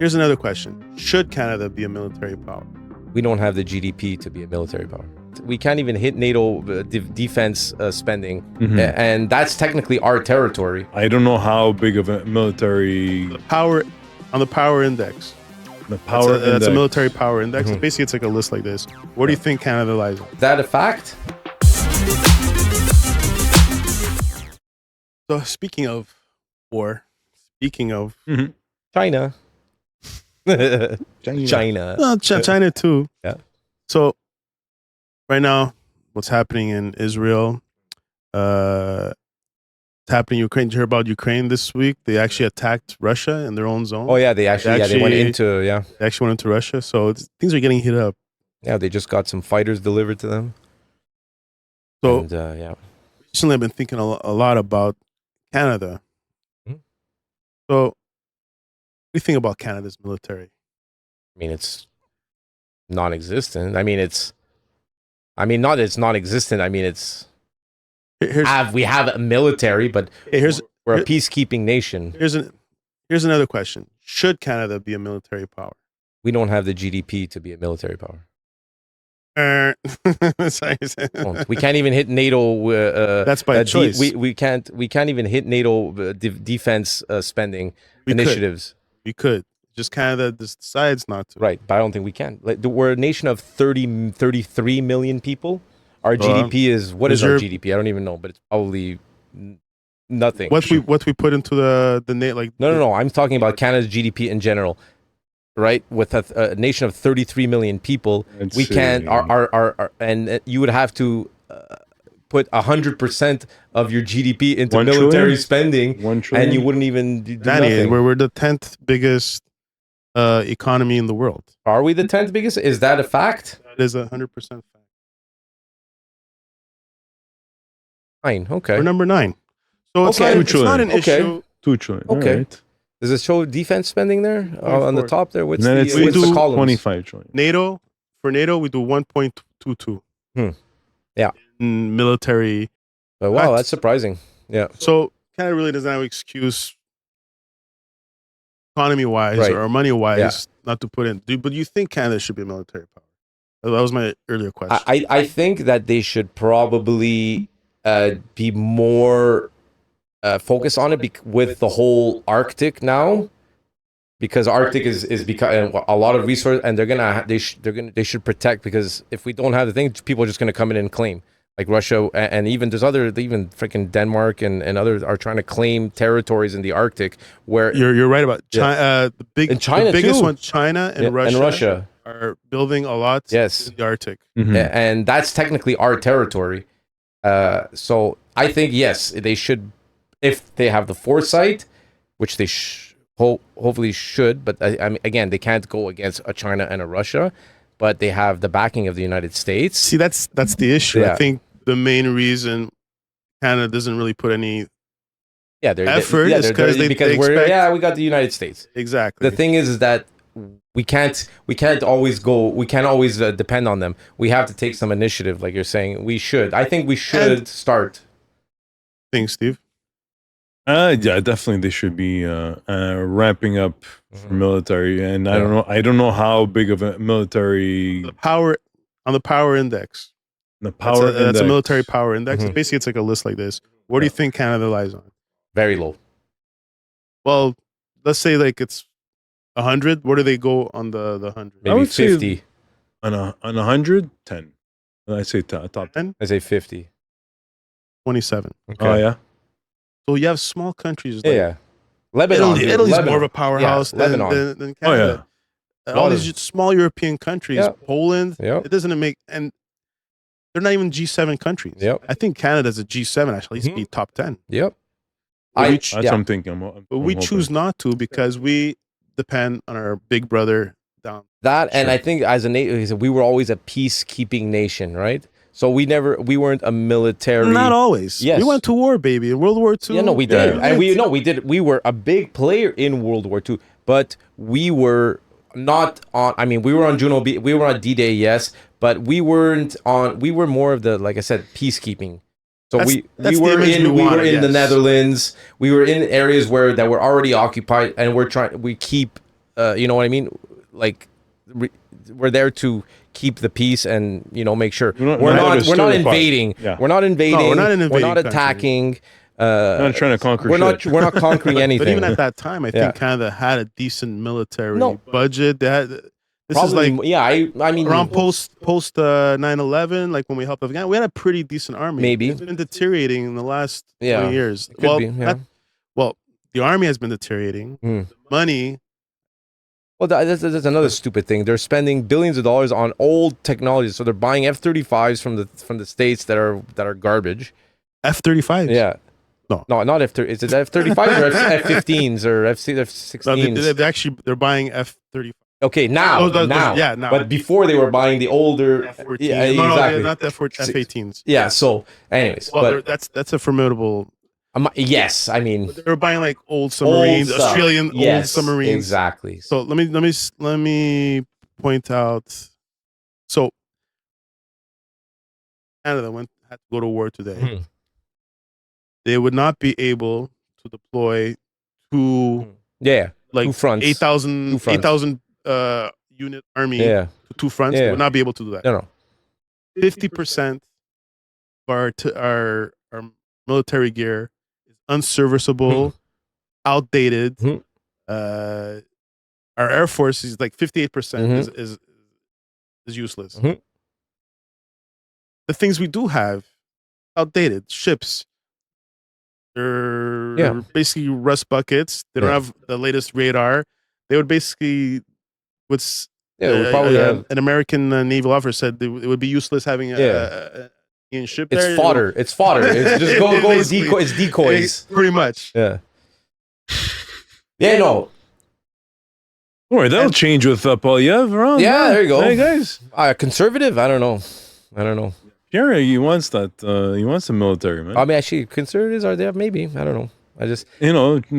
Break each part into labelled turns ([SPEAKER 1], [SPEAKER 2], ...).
[SPEAKER 1] Here's another question. Should Canada be a military power?
[SPEAKER 2] We don't have the GDP to be a military power. We can't even hit NATO defense spending, and that's technically our territory.
[SPEAKER 3] I don't know how big of a military
[SPEAKER 1] Power on the power index.
[SPEAKER 3] the power
[SPEAKER 1] That's a
[SPEAKER 3] index.
[SPEAKER 1] military power index. Basically, it's like a list like this. Where do you think Canada lies on?
[SPEAKER 2] Is that a fact?
[SPEAKER 1] So speaking of war, speaking of
[SPEAKER 2] China. China.
[SPEAKER 1] China too.
[SPEAKER 2] Yeah.
[SPEAKER 1] So right now, what's happening in Israel? It's happening in Ukraine. Did you hear about Ukraine this week? They actually attacked Russia in their own zone.
[SPEAKER 2] Oh yeah, they went into
[SPEAKER 1] They actually went into Russia. So things are getting heated up.
[SPEAKER 2] Yeah, they just got some fighters delivered to them.
[SPEAKER 1] So
[SPEAKER 2] And,
[SPEAKER 1] recently, I've been thinking a lot about Canada. So, what do you think about Canada's military?
[SPEAKER 2] I mean, it's non-existent. I mean, it's non-existent. I mean, it's we have a military, but we're a peacekeeping nation.
[SPEAKER 1] Here's another question. Should Canada be a military power?
[SPEAKER 2] We don't have the GDP to be a military power. We can't even hit NATO.
[SPEAKER 1] That's by choice.
[SPEAKER 2] We can't even hit NATO defense spending initiatives.
[SPEAKER 1] We could. Just Canada decides not to.
[SPEAKER 2] Right, but I don't think we can. Like, we're a nation of 33 million people. Our GDP is what is our GDP? I don't even know, but it's probably nothing.
[SPEAKER 1] What we put into the NATO, like
[SPEAKER 2] no. I'm talking about Canada's GDP in general. Right, with a nation of 33 million people, we can't. And you would have to put 100% of your GDP into military spending, and you wouldn't even do nothing.
[SPEAKER 1] We're the 10th biggest economy in the world.
[SPEAKER 2] Are we the 10th biggest? Is that a fact?
[SPEAKER 1] That is 100% fact.
[SPEAKER 2] Fine. Okay.
[SPEAKER 1] We're number 9. So it's not an issue.
[SPEAKER 3] 2 trillion.
[SPEAKER 2] Okay.
[SPEAKER 3] Right.
[SPEAKER 2] Does it show defense spending there on the top there? What's
[SPEAKER 3] then
[SPEAKER 2] the, what's the columns?
[SPEAKER 3] 25 trillion.
[SPEAKER 1] For NATO, we do 1.22.
[SPEAKER 2] Yeah.
[SPEAKER 1] In military.
[SPEAKER 2] Wow, that's surprising. Yeah.
[SPEAKER 1] So Canada really doesn't have an excuse, economy-wise or money-wise, not to put in. But you think Canada should be a military power? That was my earlier question.
[SPEAKER 2] I think that they should probably be more focus on it with the whole Arctic now, because Arctic is becoming a lot of resource, and they should protect, because if we don't have the thing, people are just going to come in and claim, like Russia, and even even freaking Denmark and others are trying to claim territories in the Arctic, where
[SPEAKER 1] you're right about China. The biggest one, China and Russia are building a lot in the Arctic,
[SPEAKER 2] and that's technically our territory. So I think yes, they should. If they have the foresight, which they hopefully should, but I mean, again, they can't go against a China and a Russia, but they have the backing of the United States.
[SPEAKER 1] See, that's the issue. I think the main reason Canada doesn't really put any effort is because we got the United States. Exactly.
[SPEAKER 2] The thing is that we can't always depend on them. We have to take some initiative, like you're saying. I think we should start.
[SPEAKER 1] Thanks, Steve.
[SPEAKER 3] Yeah, definitely they should be ramping up for military, and I don't know how big of a military
[SPEAKER 1] power on the power index. That's a military power index. Basically, it's like a list like this. Where do you think Canada lies on?
[SPEAKER 2] Very low.
[SPEAKER 1] Well, let's say like it's 100. Where do they go on the 100?
[SPEAKER 2] Maybe 50.
[SPEAKER 3] On 100, 10. I say top 10.
[SPEAKER 2] I say 50.
[SPEAKER 1] 27.
[SPEAKER 3] Okay. Oh yeah.
[SPEAKER 1] So you have small countries.
[SPEAKER 2] Lebanon.
[SPEAKER 1] Italy's more of a powerhouse than Canada.
[SPEAKER 3] Oh yeah.
[SPEAKER 1] All these small European countries, Poland, it doesn't make, and they're not even G7 countries. I think Canada's a G7, actually, at least be top 10.
[SPEAKER 2] Yep.
[SPEAKER 3] That's what I'm thinking.
[SPEAKER 1] But we choose not to because we depend on our big brother down.
[SPEAKER 2] And I think as a NATO, we were always a peacekeeping nation, right? So we weren't a military.
[SPEAKER 1] Not always.
[SPEAKER 2] Yes.
[SPEAKER 1] We went to war, baby. In World War II.
[SPEAKER 2] Yeah, no, we did. And we did. We were a big player in World War II, but we were not on. I mean, we were on Juno B. We were on D-Day, yes, but we weren't on. We were more of the, like I said, peacekeeping. So we were in the Netherlands. We were in areas that were already occupied, and we keep you know what I mean? Like we're there to keep the peace and make sure we're not invading.
[SPEAKER 3] Yeah.
[SPEAKER 2] We're not invading.
[SPEAKER 1] No, we're not an
[SPEAKER 2] We're not
[SPEAKER 1] invading country.
[SPEAKER 2] attacking.
[SPEAKER 3] Not trying to conquer shit.
[SPEAKER 2] We're not conquering anything.
[SPEAKER 1] But even at that time, I
[SPEAKER 2] Yeah.
[SPEAKER 1] think Canada had a decent military
[SPEAKER 2] No.
[SPEAKER 1] budget. They had, this
[SPEAKER 2] Probably,
[SPEAKER 1] is like
[SPEAKER 2] yeah. I mean,
[SPEAKER 1] around post 9/11, like when we helped Afghanistan, we had a pretty decent army.
[SPEAKER 2] Maybe.
[SPEAKER 1] It's been deteriorating in the last
[SPEAKER 2] Yeah.
[SPEAKER 1] 20 years.
[SPEAKER 2] Could
[SPEAKER 1] Well,
[SPEAKER 2] be, yeah.
[SPEAKER 1] well, the army has been deteriorating.
[SPEAKER 2] Hmm.
[SPEAKER 1] Money.
[SPEAKER 2] Well, that's another stupid thing. They're spending billions of dollars on old technology, so they're buying F-35s from the states that are garbage.
[SPEAKER 1] F-35s.
[SPEAKER 2] Yeah.
[SPEAKER 1] No.
[SPEAKER 2] No, not F-30. Is it F-35s or F-15s or F-16s?
[SPEAKER 1] No, they're buying F-35.
[SPEAKER 2] Okay, now.
[SPEAKER 1] Yeah, now.
[SPEAKER 2] But before they were buying the older.
[SPEAKER 1] F-14.
[SPEAKER 2] Yeah,
[SPEAKER 1] No,
[SPEAKER 2] exactly.
[SPEAKER 1] not the F-18s.
[SPEAKER 2] Yeah. So, anyways,
[SPEAKER 1] Well,
[SPEAKER 2] but
[SPEAKER 1] that's a formidable.
[SPEAKER 2] yes, I mean,
[SPEAKER 1] They were buying like old submarines,
[SPEAKER 2] old stuff.
[SPEAKER 1] Australian
[SPEAKER 2] Yes,
[SPEAKER 1] old submarines.
[SPEAKER 2] Exactly.
[SPEAKER 1] So let me point out. So Canada had to go to war today.
[SPEAKER 2] Mhm.
[SPEAKER 1] They would not be able to deploy two
[SPEAKER 2] Yeah.
[SPEAKER 1] like
[SPEAKER 2] Two fronts.
[SPEAKER 1] 8,000 unit army
[SPEAKER 2] Yeah.
[SPEAKER 1] to two fronts.
[SPEAKER 2] Yeah.
[SPEAKER 1] They would not be able to do that.
[SPEAKER 2] No.
[SPEAKER 1] 50% of our military gear is unserviceable, outdated.
[SPEAKER 2] Mhm.
[SPEAKER 1] Our Air Force is like 58%
[SPEAKER 2] Mhm.
[SPEAKER 1] is useless.
[SPEAKER 2] Mhm.
[SPEAKER 1] The things we do have, outdated ships. They're basically rust buckets. They don't
[SPEAKER 2] Yeah.
[SPEAKER 1] have the latest radar. They would basically, what's
[SPEAKER 2] Yeah, we probably have.
[SPEAKER 1] an American naval officer said it would be useless having a ship
[SPEAKER 2] It's
[SPEAKER 1] there.
[SPEAKER 2] fodder. It's fodder. It's just go
[SPEAKER 1] Basically,
[SPEAKER 2] decoy. It's decoys.
[SPEAKER 1] Pretty much.
[SPEAKER 2] Yeah. Yeah. No.
[SPEAKER 3] All right, that'll change with Polyev around.
[SPEAKER 2] Yeah, there you go.
[SPEAKER 3] Hey guys,
[SPEAKER 2] Conservative. I don't know.
[SPEAKER 3] Pierre, he wants that. He wants the military, man.
[SPEAKER 2] I mean, actually, conservatives are there? Maybe. I don't know. I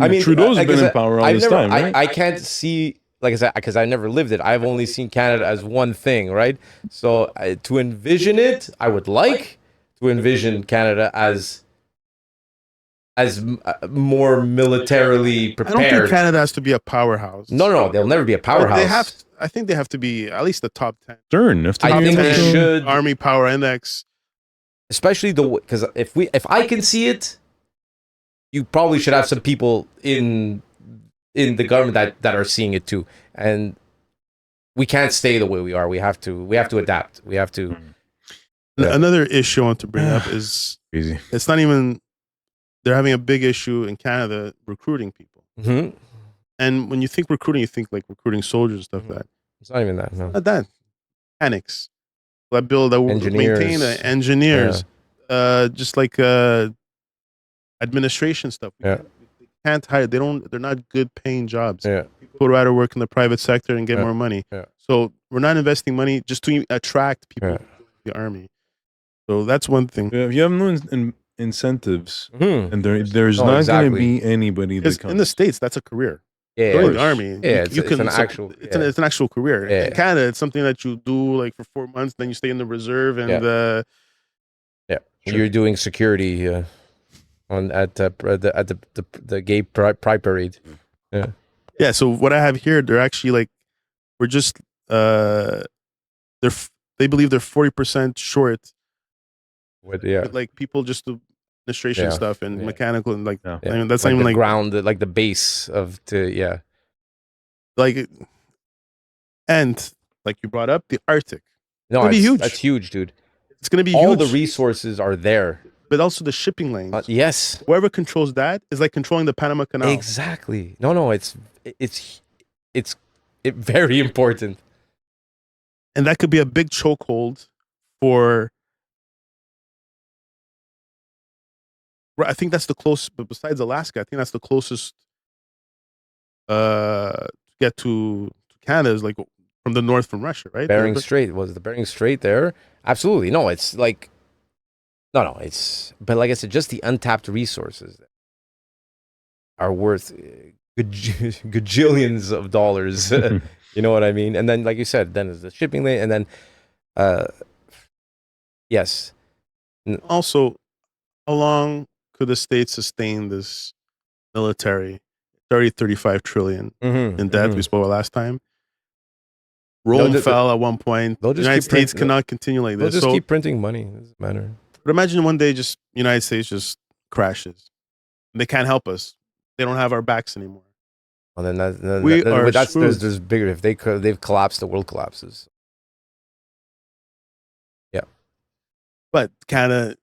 [SPEAKER 2] mean,
[SPEAKER 3] Trudeau's
[SPEAKER 2] like I
[SPEAKER 3] been in
[SPEAKER 2] said,
[SPEAKER 3] power all
[SPEAKER 2] I've
[SPEAKER 3] this
[SPEAKER 2] never-
[SPEAKER 3] time, right?
[SPEAKER 2] I can't see, like I said, because I never lived it. I've only seen Canada as one thing, right? So to envision it, I would like to envision Canada as more militarily
[SPEAKER 1] I
[SPEAKER 2] prepared.
[SPEAKER 1] don't think Canada has to be a powerhouse.
[SPEAKER 2] No, they'll never be a
[SPEAKER 1] But
[SPEAKER 2] powerhouse.
[SPEAKER 1] I think they have to be at least the top 10.
[SPEAKER 3] Stern, if
[SPEAKER 2] I think they
[SPEAKER 3] to-
[SPEAKER 2] should,
[SPEAKER 1] Army Power Index.
[SPEAKER 2] especially because if I can see it, you probably should have some people in the government that are seeing it too, and we can't stay the way we are. We have to adapt. We have to. Yeah.
[SPEAKER 1] Another issue I want to bring up is
[SPEAKER 3] Easy.
[SPEAKER 1] it's not even they're having a big issue in Canada recruiting people.
[SPEAKER 2] Mhm.
[SPEAKER 1] And when you think recruiting, you think like recruiting soldiers and stuff like that.
[SPEAKER 2] It's not even that. No.
[SPEAKER 1] Not that. Mechanics. That build that will
[SPEAKER 2] Engineers.
[SPEAKER 1] maintain engineers. Just like administration stuff.
[SPEAKER 2] Yeah.
[SPEAKER 1] They can't hire. They're not good paying jobs.
[SPEAKER 2] Yeah.
[SPEAKER 1] People would rather work in the private sector and get
[SPEAKER 2] Yeah.
[SPEAKER 1] more money.
[SPEAKER 2] Yeah.
[SPEAKER 1] So we're not investing money just to attract people
[SPEAKER 2] Yeah.
[SPEAKER 1] to the army. So that's one thing.
[SPEAKER 3] You have no incentives,
[SPEAKER 2] Mhm.
[SPEAKER 3] and there's
[SPEAKER 2] Oh,
[SPEAKER 3] not
[SPEAKER 2] exactly.
[SPEAKER 3] going to be anybody that
[SPEAKER 1] Because
[SPEAKER 3] comes.
[SPEAKER 1] in the States, that's a career.
[SPEAKER 2] Yeah.
[SPEAKER 1] Joining the army.
[SPEAKER 2] Yeah, it's an
[SPEAKER 1] so
[SPEAKER 2] actual-
[SPEAKER 1] It's an actual career.
[SPEAKER 2] Yeah.
[SPEAKER 1] In Canada, it's something that you do like for 4 months, then you stay in the reserve, and
[SPEAKER 2] Yeah.
[SPEAKER 1] Sure.
[SPEAKER 2] You're doing security at the gay pride parade.
[SPEAKER 1] yeah. So what I have here, they're actually like, we're just they believe they're 40% short.
[SPEAKER 2] Yeah.
[SPEAKER 1] With, like people just do administration
[SPEAKER 2] Yeah.
[SPEAKER 1] stuff and
[SPEAKER 2] Yeah.
[SPEAKER 1] mechanical and like
[SPEAKER 3] Yeah.
[SPEAKER 1] I mean, that's
[SPEAKER 2] Like
[SPEAKER 1] not even
[SPEAKER 2] the
[SPEAKER 1] like
[SPEAKER 2] ground, like the base of
[SPEAKER 1] like, and like you brought up the Arctic.
[SPEAKER 2] No,
[SPEAKER 1] It's gonna be huge.
[SPEAKER 2] That's huge, dude.
[SPEAKER 1] It's gonna be
[SPEAKER 2] All
[SPEAKER 1] huge,
[SPEAKER 2] the resources are there.
[SPEAKER 1] but also the shipping lanes.
[SPEAKER 2] Yes,
[SPEAKER 1] Whoever controls that is like controlling the Panama Canal.
[SPEAKER 2] exactly. No, it's very important.
[SPEAKER 1] And that could be a big chokehold for. I think that's the closest, but besides Alaska, I think that's the closest to get to Canada is like from the north from Russia, right?
[SPEAKER 2] Bering Strait, was it the Bering Strait there? Absolutely. No, it's like it's, but like I said, just the untapped resources are worth gajillions of dollars. You know what I mean? And then, like you said, then there's the shipping lane, and then, yes.
[SPEAKER 1] Also, how long could the state sustain this military 35 trillion in debt. We spoke about last time. Rome fell at one point. The United States cannot continue like this.
[SPEAKER 2] They'll just keep printing money. It doesn't matter.
[SPEAKER 1] But imagine one day just United States just crashes. They can't help us. They don't have our backs anymore.
[SPEAKER 2] Well, then there's bigger. If they've collapsed, the world collapses. Yeah.
[SPEAKER 1] But Canada,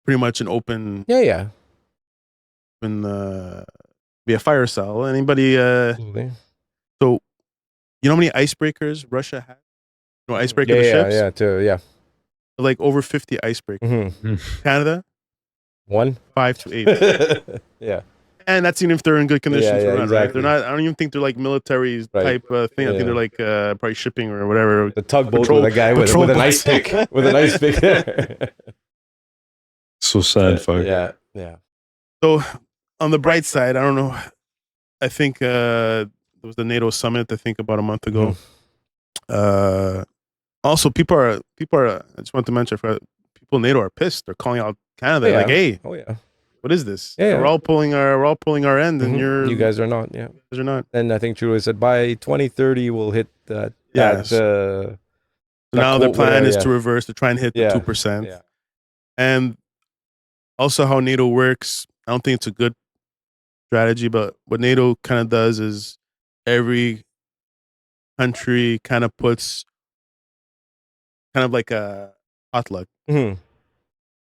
[SPEAKER 1] pretty much an open.
[SPEAKER 2] Yeah.
[SPEAKER 1] Be a fire cell. Anybody?
[SPEAKER 2] Absolutely.
[SPEAKER 1] So, you know how many icebreakers Russia has? You know, icebreaker ships. Like over 50 icebreakers. Canada,
[SPEAKER 2] 1,
[SPEAKER 1] 5 to 8.
[SPEAKER 2] Yeah.
[SPEAKER 1] And that's even if they're in good condition to run,
[SPEAKER 2] exactly.
[SPEAKER 1] right? They're not. I don't even think they're like military type thing. I think they're like probably shipping or whatever.
[SPEAKER 2] The tugboat with a guy with an ice pick. With an ice pick.
[SPEAKER 3] So sad, fuck.
[SPEAKER 2] Yeah.
[SPEAKER 1] So on the bright side, I don't know. I think there was the NATO summit. I think about a month ago. Also, people are. I just want to mention, people in NATO are pissed. They're calling out Canada, like, "Hey, what is this? We're all pulling our end, and you
[SPEAKER 2] guys are not. Yeah,
[SPEAKER 1] you guys are not."
[SPEAKER 2] And I think Trudeau said by 2030 we'll hit that.
[SPEAKER 1] So now their plan is to reverse, to try and hit the 2%.
[SPEAKER 2] Yeah.
[SPEAKER 1] And also how NATO works. I don't think it's a good strategy, but what NATO kind of does is every country kind of puts kind of like a potluck.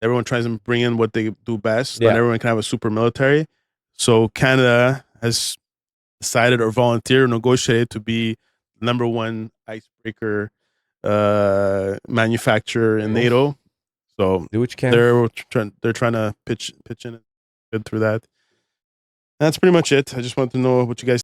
[SPEAKER 1] Everyone tries to bring in what they do best, and everyone can have a super military. So Canada has decided or volunteered or negotiated to be number 1 icebreaker manufacturer in NATO. So
[SPEAKER 2] do what you can.
[SPEAKER 1] They're trying to pitch in good through that. That's pretty much it. I just wanted to know what you guys